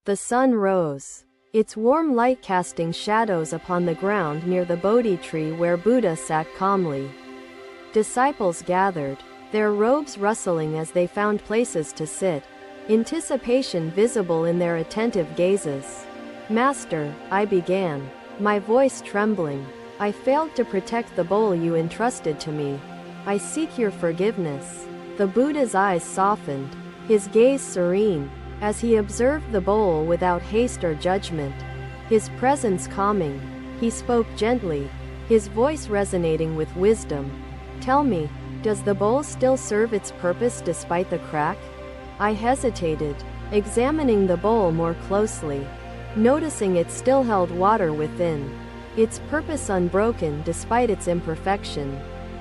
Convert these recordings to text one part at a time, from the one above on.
The sun rose, its warm light casting shadows upon the ground near the Bodhi tree where Buddha sat calmly. Disciples gathered, their robes rustling as they found places to sit, anticipation visible in their attentive gazes. "Master," I began, my voice trembling, "I failed to protect the bowl you entrusted to me. I seek your forgiveness." The Buddha's eyes softened, his gaze serene, as he observed the bowl without haste or judgment, his presence calming. He spoke gently, his voice resonating with wisdom. "Tell me, does the bowl still serve its purpose despite the crack?" I hesitated, examining the bowl more closely, noticing it still held water within, its purpose unbroken despite its imperfection.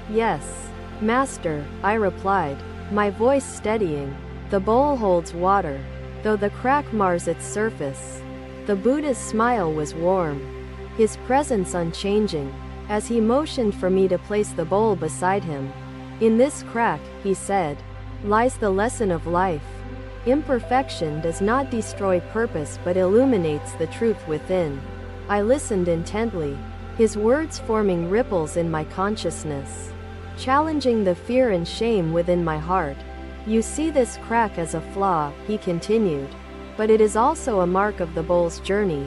"Yes, Master," I replied, my voice steadying. "The bowl holds water, though the crack mars its surface." The Buddha's smile was warm, his presence unchanging, as he motioned for me to place the bowl beside him. "In this crack," he said, "lies the lesson of life. Imperfection does not destroy purpose but illuminates the truth within." I listened intently, his words forming ripples in my consciousness, challenging the fear and shame within my heart. "You see this crack as a flaw," he continued, "but it is also a mark of the bowl's journey."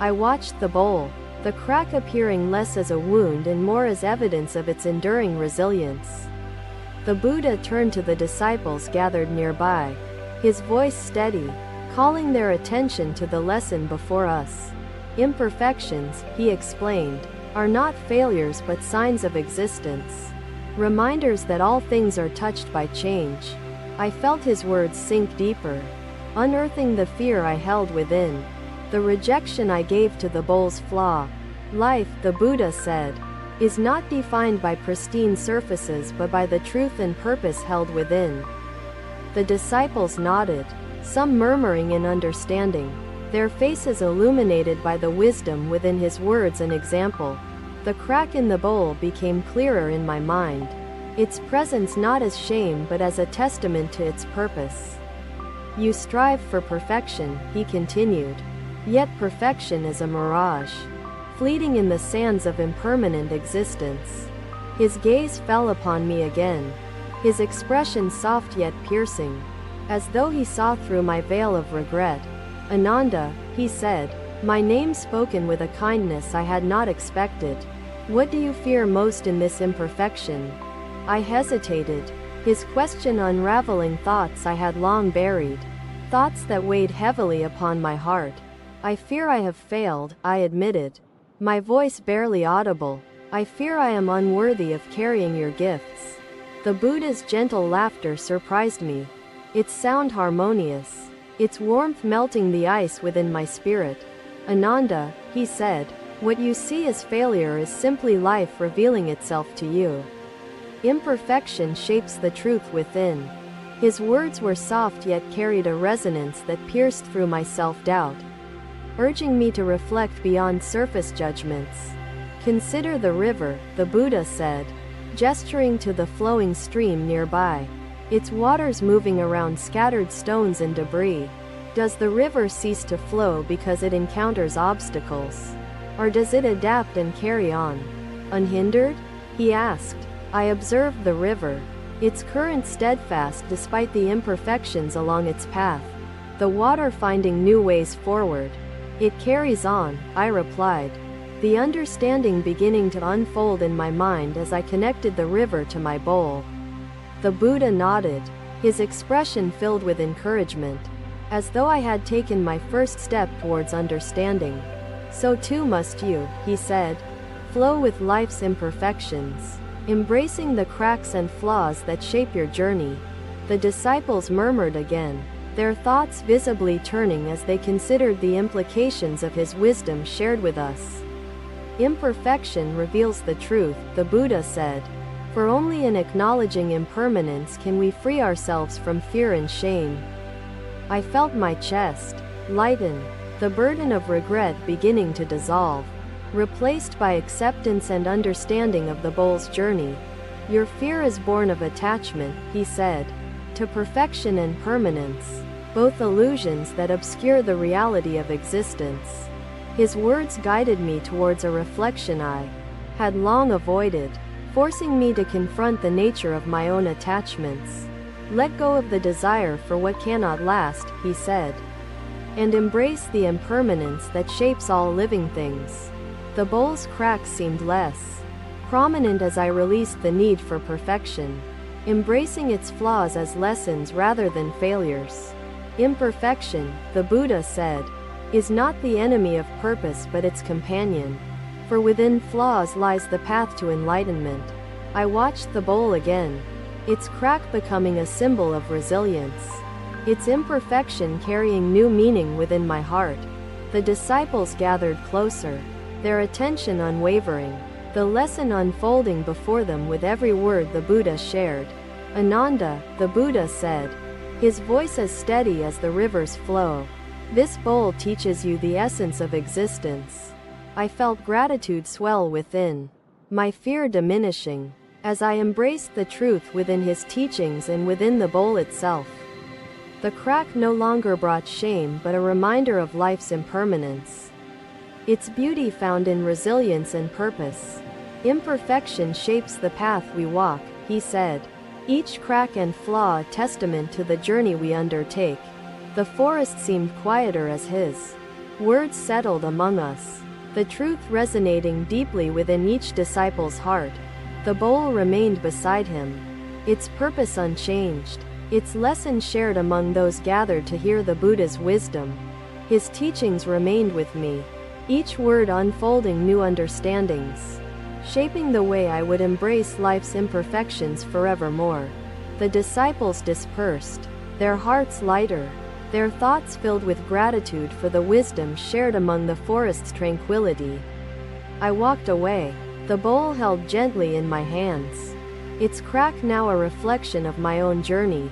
I watched the bowl, the crack appearing less as a wound and more as evidence of its enduring resilience. The Buddha turned to the disciples gathered nearby, his voice steady, calling their attention to the lesson before us. "Imperfections," he explained, "are not failures but signs of existence, reminders that all things are touched by change." I felt his words sink deeper, unearthing the fear I held within, the rejection I gave to the bowl's flaw. "Life," the Buddha said, "is not defined by pristine surfaces but by the truth and purpose held within." The disciples nodded, some murmuring in understanding, their faces illuminated by the wisdom within his words and example. The crack in the bowl became clearer in my mind, its presence not as shame but as a testament to its purpose. "You strive for perfection," he continued, "yet perfection is a mirage, fleeting in the sands of impermanent existence." His gaze fell upon me again, his expression soft yet piercing, as though he saw through my veil of regret. "Ananda," he said, my name spoken with a kindness I had not expected, "what do you fear most in this imperfection?" I hesitated, his question unraveling thoughts I had long buried, thoughts that weighed heavily upon my heart. "I fear I have failed," I admitted, my voice barely audible. "I fear I am unworthy of carrying your gifts." The Buddha's gentle laughter surprised me, its sound harmonious, its warmth melting the ice within my spirit. "Ananda," he said, "what you see as failure is simply life revealing itself to you. Imperfection shapes the truth within." His words were soft yet carried a resonance that pierced through my self-doubt, urging me to reflect beyond surface judgments. "Consider the river," the Buddha said, gesturing to the flowing stream nearby, its waters moving around scattered stones and debris. "Does the river cease to flow because it encounters obstacles? Or does it adapt and carry on, unhindered?" he asked. I observed the river, its current steadfast despite the imperfections along its path, the water finding new ways forward. "It carries on," I replied, the understanding beginning to unfold in my mind as I connected the river to my bowl. The Buddha nodded, his expression filled with encouragement, as though I had taken my first step towards understanding. "So too must you," he said, "flow with life's imperfections, embracing the cracks and flaws that shape your journey." The disciples murmured again, their thoughts visibly turning as they considered the implications of his wisdom shared with us. "Imperfection reveals the truth," the Buddha said, "for only in acknowledging impermanence can we free ourselves from fear and shame." I felt my chest lighten, the burden of regret beginning to dissolve, replaced by acceptance and understanding of the bowl's journey. "Your fear is born of attachment," he said, "to perfection and permanence. both illusions that obscure the reality of existence. His words guided me towards a reflection I had long avoided, forcing me to confront the nature of my own attachments. Let go of the desire for what cannot last, he said, and embrace the impermanence that shapes all living things. The bowl's cracks seemed less prominent as I released the need for perfection, embracing its flaws as lessons rather than failures. Imperfection, the Buddha said, is not the enemy of purpose but its companion. For within flaws lies the path to enlightenment. I watched the bowl again, its crack becoming a symbol of resilience, its imperfection carrying new meaning within my heart. The disciples gathered closer, their attention unwavering, the lesson unfolding before them with every word the Buddha shared. Ananda, the Buddha said, his voice as steady as the river's flow, this bowl teaches you the essence of existence. I felt gratitude swell within, my fear diminishing, as I embraced the truth within his teachings and within the bowl itself. The crack no longer brought shame but a reminder of life's impermanence, its beauty found in resilience and purpose. Imperfection shapes the path we walk, he said, each crack and flaw a testament to the journey we undertake. The forest seemed quieter as his words settled among us, the truth resonating deeply within each disciple's heart. The bowl remained beside him, its purpose unchanged, its lesson shared among those gathered to hear the Buddha's wisdom. His teachings remained with me, each word unfolding new understandings, shaping the way I would embrace life's imperfections forevermore. The disciples dispersed, their hearts lighter, their thoughts filled with gratitude for the wisdom shared among the forest's tranquility. I walked away, the bowl held gently in my hands, its crack now a reflection of my own journey.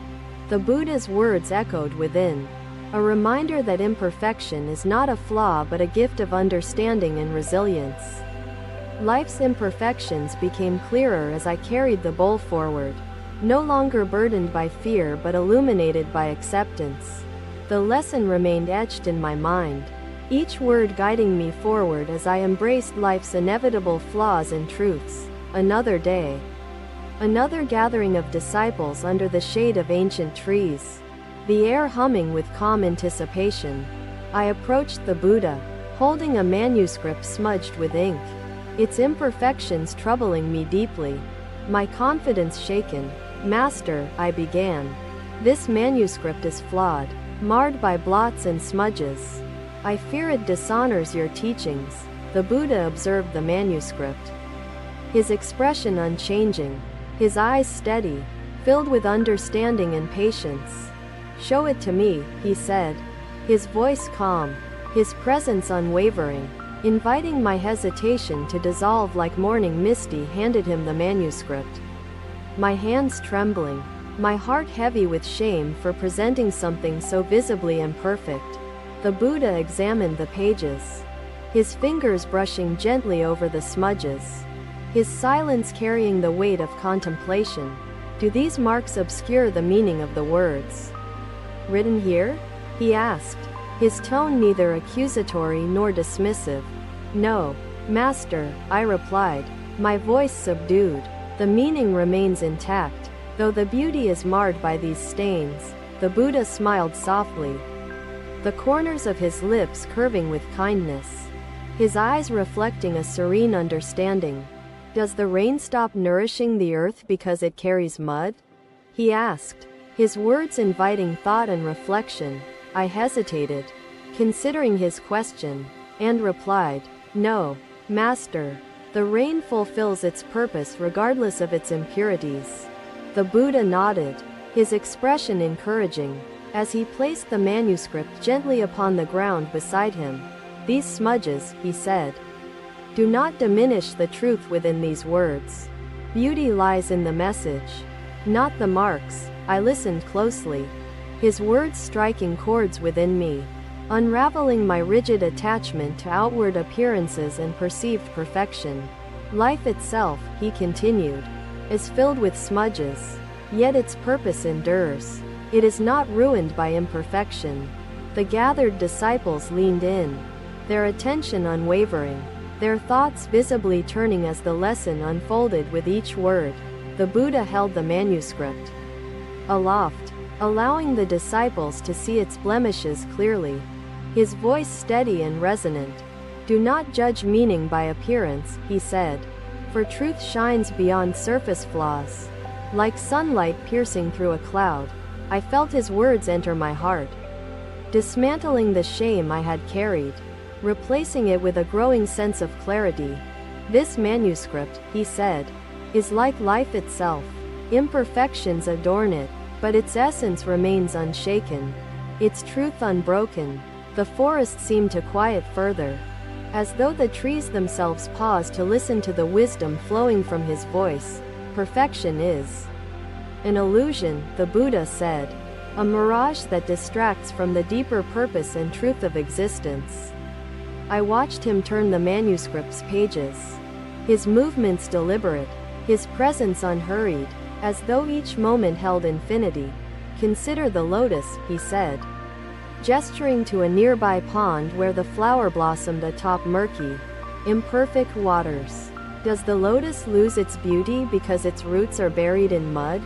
The Buddha's words echoed within, a reminder that imperfection is not a flaw but a gift of understanding and resilience. Life's imperfections became clearer as I carried the bowl forward, no longer burdened by fear but illuminated by acceptance. The lesson remained etched in my mind, each word guiding me forward as I embraced life's inevitable flaws and truths. Another day, another gathering of disciples under the shade of ancient trees, the air humming with calm anticipation. I approached the Buddha, holding a manuscript smudged with ink, its imperfections troubling me deeply, my confidence shaken. Master, I began, this manuscript is flawed, marred by blots and smudges. I fear it dishonors your teachings. The Buddha observed the manuscript, his expression unchanging, his eyes steady, filled with understanding and patience. Show it to me, he said, his voice calm, his presence unwavering, inviting my hesitation to dissolve like morning mist. He handed him the manuscript, my hands trembling, my heart heavy with shame for presenting something so visibly imperfect. The Buddha examined the pages, his fingers brushing gently over the smudges, his silence carrying the weight of contemplation. Do these marks obscure the meaning of the words written here? He asked, his tone neither accusatory nor dismissive. No, Master, I replied, my voice subdued. The meaning remains intact, though the beauty is marred by these stains. The Buddha smiled softly, the corners of his lips curving with kindness, his eyes reflecting a serene understanding. Does the rain stop nourishing the earth because it carries mud? He asked, his words inviting thought and reflection. I hesitated, considering his question, and replied, no, Master, the rain fulfills its purpose regardless of its impurities. The Buddha nodded, his expression encouraging, as he placed the manuscript gently upon the ground beside him. These smudges, he said, do not diminish the truth within these words. Beauty lies in the message, not the marks. I listened closely, his words striking chords within me, unraveling my rigid attachment to outward appearances and perceived perfection. Life itself, he continued, is filled with smudges, yet its purpose endures. It is not ruined by imperfection. The gathered disciples leaned in, their attention unwavering, their thoughts visibly turning as the lesson unfolded with each word. The Buddha held the manuscript aloft, allowing the disciples to see its blemishes clearly. His voice steady and resonant. "Do not judge meaning by appearance," he said, "for truth shines beyond surface flaws." Like sunlight piercing through a cloud, I felt his words enter my heart, dismantling the shame I had carried, replacing it with a growing sense of clarity. "This manuscript," he said, "is like life itself. Imperfections adorn it, but its essence remains unshaken, its truth unbroken." The forest seemed to quiet further, as though the trees themselves paused to listen to the wisdom flowing from his voice. "Perfection is an illusion," the Buddha said, "a mirage that distracts from the deeper purpose and truth of existence." I watched him turn the manuscript's pages, his movements deliberate, his presence unhurried, as though each moment held infinity. "Consider the lotus," he said, gesturing to a nearby pond where the flower blossomed atop murky, imperfect waters. "Does the lotus lose its beauty because its roots are buried in mud?"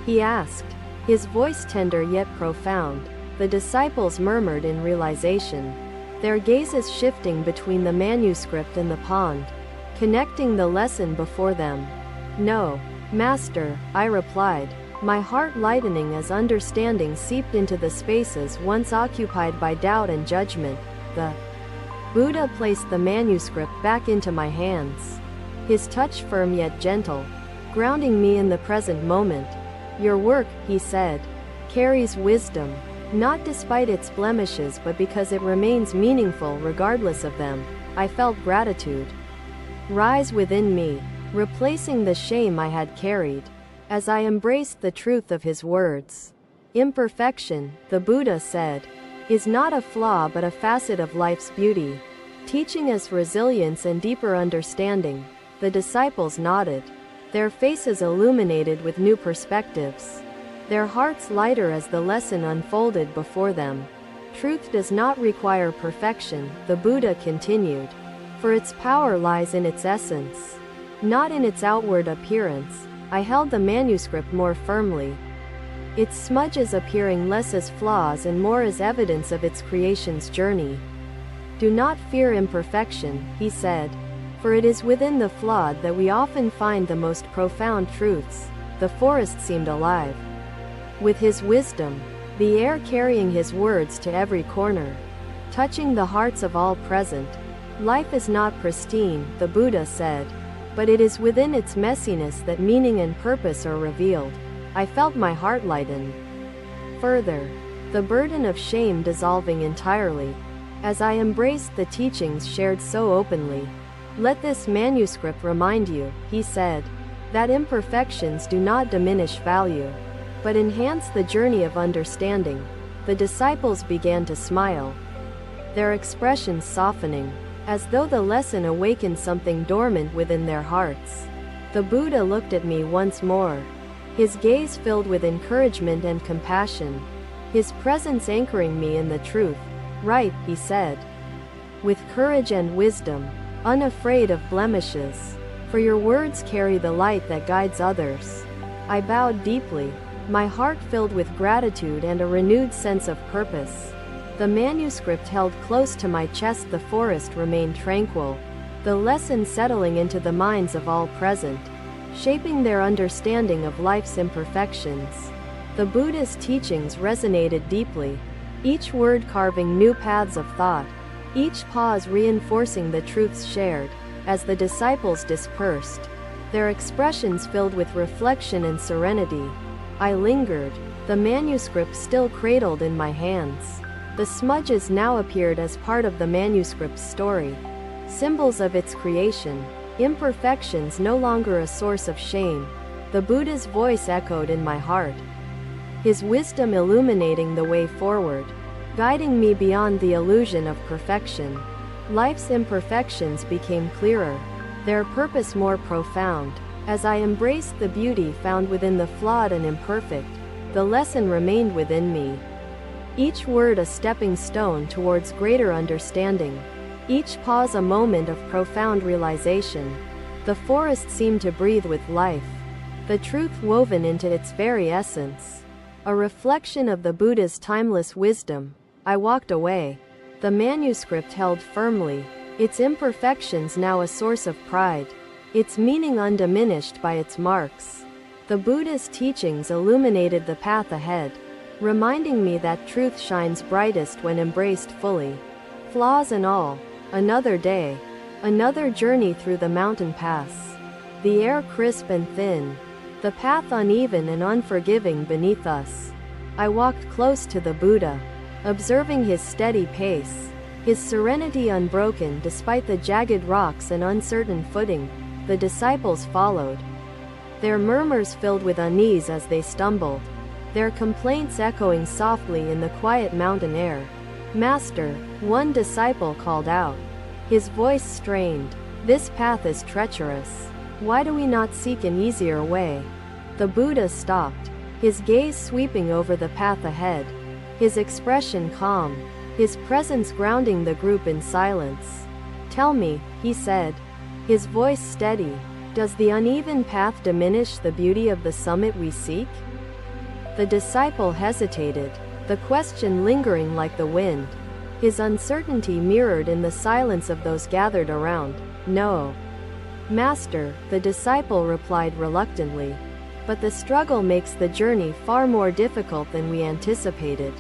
he asked, his voice tender yet profound. The disciples murmured in realization, their gazes shifting between the manuscript and the pond, connecting the lesson before them. "No, Master," I replied, my heart lightening as understanding seeped into the spaces once occupied by doubt and judgment. The Buddha placed the manuscript back into my hands, his touch firm yet gentle, grounding me in the present moment. "Your work," he said, "carries wisdom, not despite its blemishes but because it remains meaningful regardless of them." I felt gratitude rise within me, replacing the shame I had carried, as I embraced the truth of his words. "Imperfection," the Buddha said, "is not a flaw but a facet of life's beauty, teaching us resilience and deeper understanding." The disciples nodded, their faces illuminated with new perspectives, their hearts lighter as the lesson unfolded before them. "Truth does not require perfection," the Buddha continued, "for its power lies in its essence, not in its outward appearance." I held the manuscript more firmly, its smudges appearing less as flaws and more as evidence of its creation's journey. "Do not fear imperfection," he said, "for it is within the flawed that we often find the most profound truths." The forest seemed alive with his wisdom, the air carrying his words to every corner, touching the hearts of all present. "Life is not pristine," the Buddha said, "but it is within its messiness that meaning and purpose are revealed." I felt my heart lighten further, the burden of shame dissolving entirely, as I embraced the teachings shared so openly. "Let this manuscript remind you," he said, "that imperfections do not diminish value, but enhance the journey of understanding." The disciples began to smile, their expressions softening, as though the lesson awakened something dormant within their hearts. The Buddha looked at me once more, his gaze filled with encouragement and compassion, his presence anchoring me in the truth. "Right," he said, "with courage and wisdom, unafraid of blemishes, for your words carry the light that guides others." I bowed deeply, my heart filled with gratitude and a renewed sense of purpose. The manuscript held close to my chest. The forest remained tranquil, the lesson settling into the minds of all present, shaping their understanding of life's imperfections. The Buddha's teachings resonated deeply, each word carving new paths of thought, each pause reinforcing the truths shared. As the disciples dispersed, their expressions filled with reflection and serenity, I lingered, the manuscript still cradled in my hands. The smudges now appeared as part of the manuscript's story, symbols of its creation. Imperfections no longer a source of shame. The Buddha's voice echoed in my heart, his wisdom illuminating the way forward, guiding me beyond the illusion of perfection. Life's imperfections became clearer, their purpose more profound, as I embraced the beauty found within the flawed and imperfect. the lesson remained within me. Each word a stepping stone towards greater understanding. Each pause a moment of profound realization. The forest seemed to breathe with life, the truth woven into its very essence. A reflection of the Buddha's timeless wisdom. I walked away, the manuscript held firmly, its imperfections now a source of pride, its meaning undiminished by its marks. The Buddha's teachings illuminated the path ahead, reminding me that truth shines brightest when embraced fully. Flaws and all, another day, another journey through the mountain pass. The air crisp and thin, the path uneven and unforgiving beneath us. I walked close to the Buddha, observing his steady pace, his serenity unbroken despite the jagged rocks and uncertain footing. The disciples followed, their murmurs filled with unease as they stumbled, their complaints echoing softly in the quiet mountain air. "Master," one disciple called out, his voice strained, "this path is treacherous. Why do we not seek an easier way?" The Buddha stopped, his gaze sweeping over the path ahead, his expression calm, his presence grounding the group in silence. "Tell me," he said, his voice steady, "does the uneven path diminish the beauty of the summit we seek?" The disciple hesitated, the question lingering like the wind, his uncertainty mirrored in the silence of those gathered around. "No, Master," the disciple replied reluctantly, "but the struggle makes the journey far more difficult than we anticipated."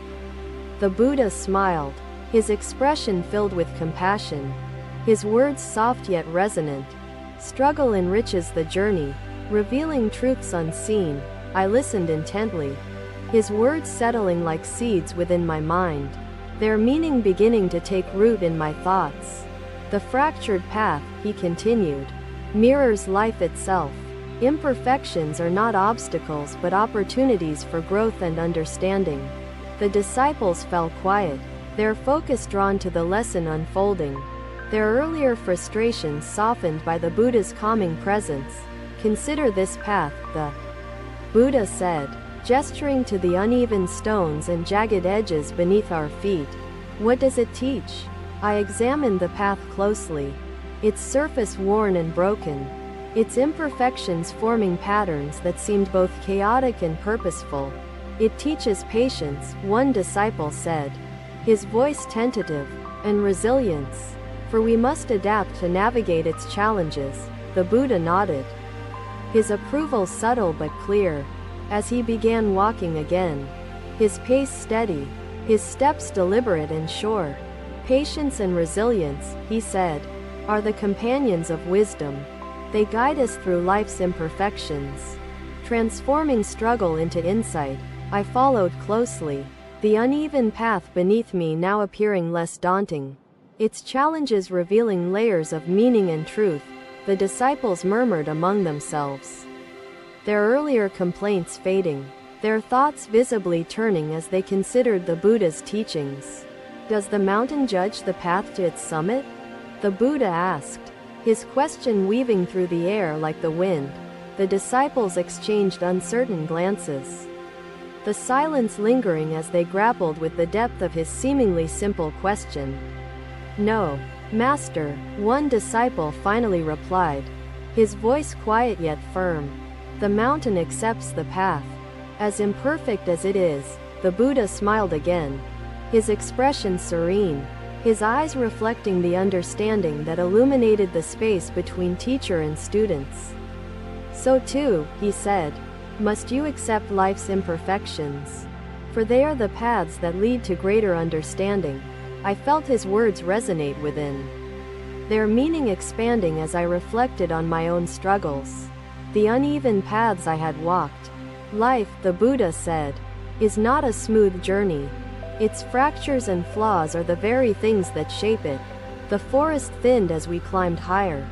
The Buddha smiled, his expression filled with compassion, his words soft yet resonant. "Struggle enriches the journey, revealing truths unseen." I listened intently, his words settling like seeds within my mind, their meaning beginning to take root in my thoughts. "The fractured path," he continued, "mirrors life itself. Imperfections are not obstacles but opportunities for growth and understanding." The disciples fell quiet, their focus drawn to the lesson unfolding, their earlier frustrations softened by the Buddha's calming presence. "Consider this path," the Buddha said, gesturing to the uneven stones and jagged edges beneath our feet. "What does it teach?" I examined the path closely, its surface worn and broken, its imperfections forming patterns that seemed both chaotic and purposeful. "It teaches patience," one disciple said, his voice tentative, "and resilience. For we must adapt to navigate its challenges." The Buddha nodded, his approval subtle but clear, as he began walking again, his pace steady, his steps deliberate and sure. "Patience and resilience," he said, "are the companions of wisdom. They guide us through life's imperfections, transforming struggle into insight." I followed closely, the uneven path beneath me now appearing less daunting, its challenges revealing layers of meaning and truth. The disciples murmured among themselves, their earlier complaints fading, their thoughts visibly turning as they considered the Buddha's teachings. "Does the mountain judge the path to its summit?" the Buddha asked, his question weaving through the air like the wind. The disciples exchanged uncertain glances, the silence lingering as they grappled with the depth of his seemingly simple question. "No, Master," one disciple finally replied, his voice quiet yet firm. "The mountain accepts the path, as imperfect as it is." The Buddha smiled again, his expression serene, his eyes reflecting the understanding that illuminated the space between teacher and students. "So too," he said, "must you accept life's imperfections, for they are the paths that lead to greater understanding." I felt his words resonate within, their meaning expanding as I reflected on my own struggles, the uneven paths I had walked. "Life," the Buddha said, "is not a smooth journey. Its fractures and flaws are the very things that shape it." The forest thinned as we climbed higher,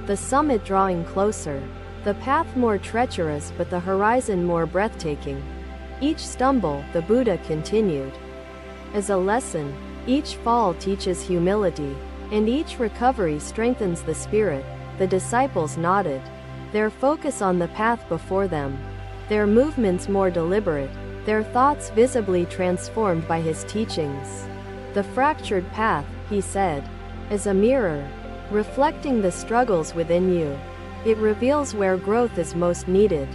the summit drawing closer, the path more treacherous but the horizon more breathtaking. "Each stumble," the Buddha continued, "is a lesson. Each fall teaches humility, and each recovery strengthens the spirit." The disciples nodded, their focus on the path before them, their movements more deliberate, their thoughts visibly transformed by his teachings. The fractured path, he said, is a mirror, reflecting the struggles within you. It reveals where growth is most needed.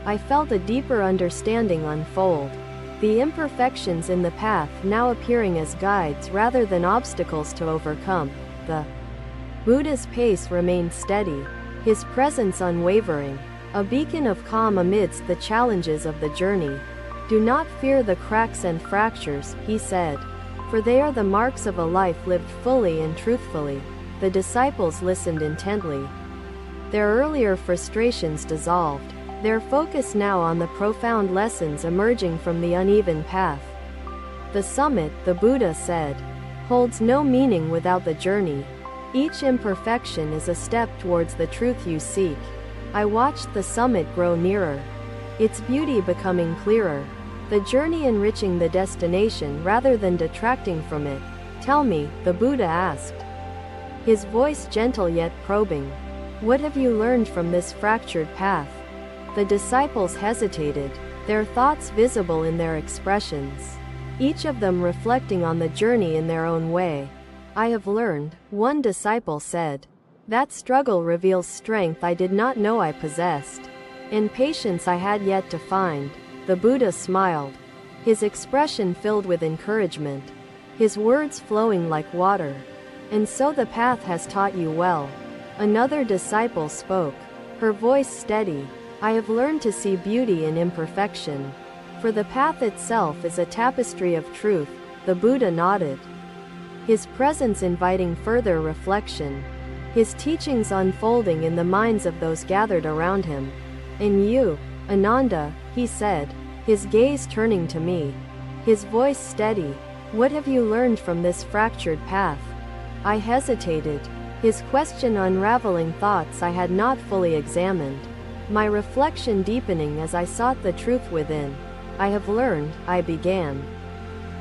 I felt a deeper understanding unfold. The imperfections in the path now appearing as guides rather than obstacles to overcome. The Buddha's pace remained steady, his presence unwavering, a beacon of calm amidst the challenges of the journey. Do not fear the cracks and fractures, he said, for they are the marks of a life lived fully and truthfully. The disciples listened intently. Their earlier frustrations dissolved, their focus now on the profound lessons emerging from the uneven path. The summit, the Buddha said, holds no meaning without the journey. Each imperfection is a step towards the truth you seek. I watched the summit grow nearer, its beauty becoming clearer, the journey enriching the destination rather than detracting from it. Tell me, the Buddha asked, his voice gentle yet probing. What have you learned from this fractured path? The disciples hesitated, their thoughts visible in their expressions, each of them reflecting on the journey in their own way. I have learned, one disciple said, that struggle reveals strength I did not know I possessed, and patience I had yet to find. The Buddha smiled, his expression filled with encouragement, his words flowing like water. And so the path has taught you well. Another disciple spoke, her voice steady. I have learned to see beauty in imperfection, for the path itself is a tapestry of truth. The Buddha nodded, his presence inviting further reflection, his teachings unfolding in the minds of those gathered around him. And you, Ananda, he said, his gaze turning to me, his voice steady, what have you learned from this fractured path? I hesitated, his question unraveling thoughts I had not fully examined, my reflection deepening as I sought the truth within. I have learned, I began,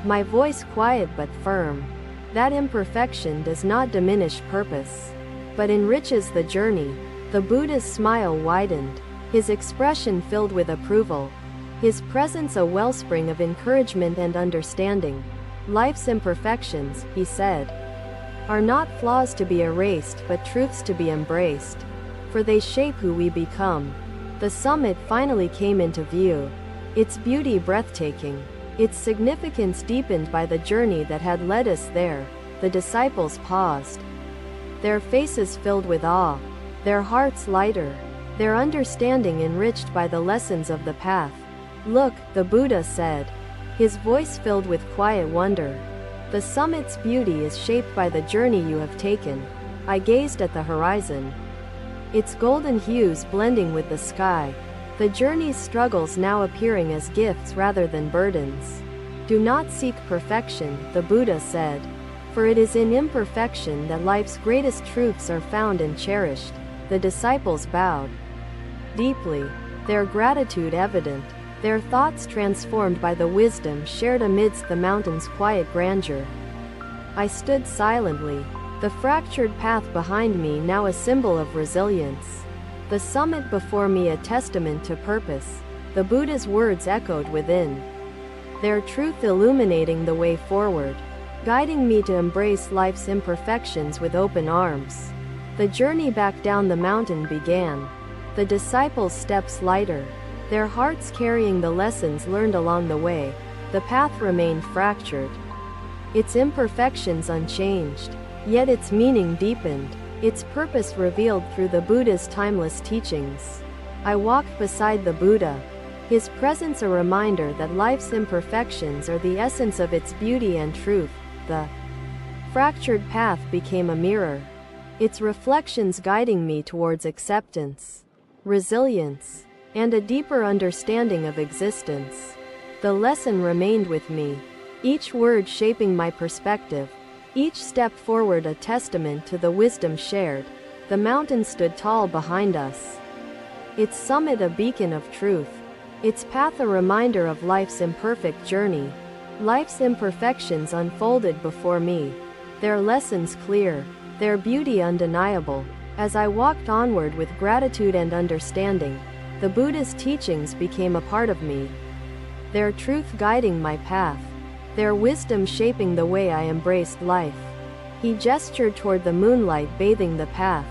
my voice quiet but firm, that imperfection does not diminish purpose, but enriches the journey. The Buddha's smile widened, his expression filled with approval, his presence a wellspring of encouragement and understanding. Life's imperfections, he said, are not flaws to be erased but truths to be embraced, for they shape who we become. The summit finally came into view, its beauty breathtaking, its significance deepened by the journey that had led us there. The disciples paused, their faces filled with awe, their hearts lighter, their understanding enriched by the lessons of the path. Look, the Buddha said, his voice filled with quiet wonder. The summit's beauty is shaped by the journey you have taken. I gazed at the horizon, its golden hues blending with the sky, the journey's struggles now appearing as gifts rather than burdens. Do not seek perfection, the Buddha said, for it is in imperfection that life's greatest truths are found and cherished. The disciples bowed deeply, their gratitude evident, their thoughts transformed by the wisdom shared amidst the mountain's quiet grandeur. I stood silently, the fractured path behind me now a symbol of resilience, the summit before me a testament to purpose. The Buddha's words echoed within, their truth illuminating the way forward, guiding me to embrace life's imperfections with open arms. The journey back down the mountain began, the disciples' steps lighter, their hearts carrying the lessons learned along the way. The path remained fractured, its imperfections unchanged, yet its meaning deepened, its purpose revealed through the Buddha's timeless teachings. I walked beside the Buddha, his presence a reminder that life's imperfections are the essence of its beauty and truth. The fractured path became a mirror, its reflections guiding me towards acceptance, resilience, and a deeper understanding of existence. The lesson remained with me, each word shaping my perspective, each step forward a testament to the wisdom shared. The mountain stood tall behind us, its summit a beacon of truth, its path a reminder of life's imperfect journey. Life's imperfections unfolded before me, their lessons clear, their beauty undeniable. As I walked onward with gratitude and understanding, the Buddha's teachings became a part of me, their truth guiding my path, their wisdom shaping the way I embraced life. He gestured toward the moonlight bathing the path.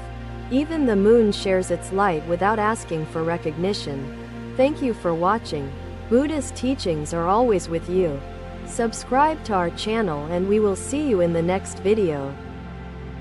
Even the moon shares its light without asking for recognition. Thank you for watching. Buddha's teachings are always with you. Subscribe to our channel and we will see you in the next video.